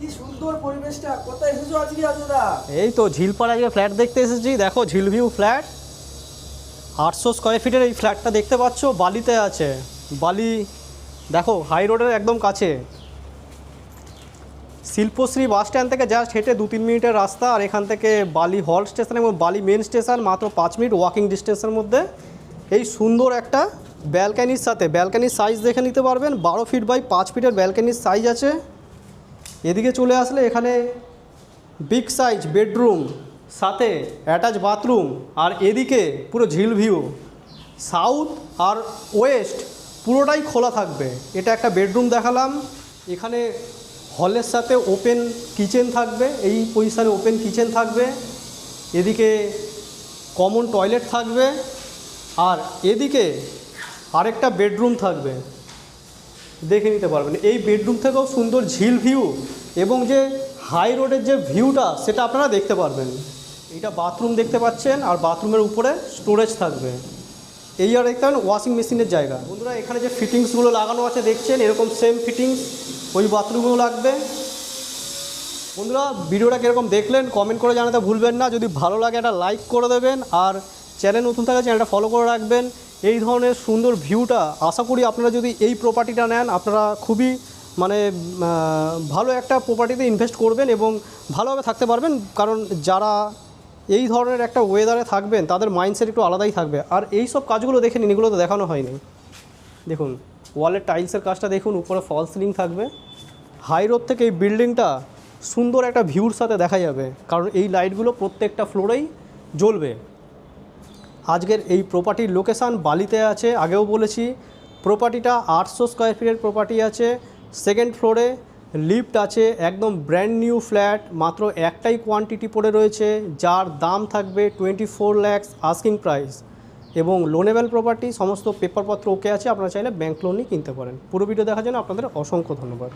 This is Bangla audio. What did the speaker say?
কি সুন্দর পরিবেশটা। কোথায় এসেছো আজকে দাদা? এই তো ঝিলপাড় আজকে ফ্ল্যাট দেখতে এসেছি। দেখো ঝিল ভিউ ফ্ল্যাট, 800 স্কোয়ার ফিটের এই ফ্ল্যাটটা দেখতে পাচ্ছ, বালিতে আছে। বালি দেখো হাই রোডের একদম কাছে, শিল্পশ্রী বাস স্ট্যান্ড থেকে জাস্ট হেঁটে 2-3 মিনিটের রাস্তা। আর এখান থেকে বালি হল্ট স্টেশন এবং বালি মেন স্টেশন মাত্র 5 মিনিট ওয়াকিং ডিস্টেন্সের মধ্যে। এই সুন্দর একটা ব্যালকানির সাথে, ব্যালকানির সাইজ দেখে নিতে পারবেন, 12 ফিট বাই 5 ফিটের ব্যালকানির সাইজ আছে। এদিকে চলে আসলে এখানে বিগ সাইজ বেডরুম, সাথে অ্যাটাচ বাথরুম। আর এদিকে পুরো ঝিল ভিউ, সাউথ আর ওয়েস্ট পুরোটাই খোলা থাকবে। এটা একটা বেডরুম দেখালাম। এখানে হলের সাথে ওপেন কিচেন থাকবে, এই পজিশানে ওপেন কিচেন থাকবে। এদিকে কমন টয়লেট থাকবে, আর এদিকে আরেকটা বেডরুম থাকবে, দেখে নিতে পারবেন। এই বেডরুম থেকেও সুন্দর ঝিল ভিউ এবং যে হাই রোডের যে ভিউটা সেটা আপনারা দেখতে পারবেন। এইটা বাথরুম দেখতে পাচ্ছেন, আর বাথরুমের উপরে স্টোরেজ থাকবে। এই আর দেখতে পাবেন ওয়াশিং মেশিনের জায়গা। বন্ধুরা এখানে যে ফিটিংসগুলো লাগানো আছে দেখছেন, এরকম সেম ফিটিংস ওই বাথরুমেও লাগবে। বন্ধুরা ভিডিওটা কীরকম দেখলেন কমেন্ট করে জানাতে ভুলবেন না। যদি ভালো লাগে একটা লাইক করে দেবেন, আর চ্যানেল নতুন থাকলে চ্যানেলটা ফলো করে রাখবেন। এই ধরনের সুন্দর ভিউটা আশা করি আপনারা যদি এই প্রপার্টিটা নেন, আপনারা খুবই ভালো একটা প্রপার্টিতে ইনভেস্ট করবেন এবং ভালোভাবে থাকতে পারবেন। কারণ যারা এই ধরনের একটা ওয়েদারে থাকবেন তাদের মাইন্ডসেট একটু আলাদাই থাকবে। আর এই সব কাজগুলো দেখে নিন, এগুলো তো দেখানো হয়নি। দেখুন ওয়ালের টাইলসের কাজটা দেখুন, উপরে ফল সিলিং থাকবে। হাই রোড থেকে এই বিল্ডিংটা সুন্দর একটা ভিউর সাথে দেখা যাবে, কারণ এই লাইটগুলো প্রত্যেকটা ফ্লোরেই জ্বলবে। আজকের এই প্রপার্টির লোকেশান বালিতে আছে, আগেও বলেছি। প্রপার্টিটা 800 স্কোয়ার ফিটের প্রপার্টি আছে, সেকেন্ড ফ্লোরে লিফট আছে, একদম ব্র্যান্ড নিউ ফ্ল্যাট। মাত্র একটাই কোয়ান্টিটি পড়ে রয়েছে, যার দাম থাকবে 24 lakhs আস্কিং প্রাইস, এবং লোনেবল প্রপার্টি। সমস্ত পেপারপত্র ওকে আছে, আপনারা চাইলে ব্যাংক লোন নিয়ে কিনতে পারেন। পুরো ভিডিও দেখার জন্য আপনাদের অসংখ্য ধন্যবাদ।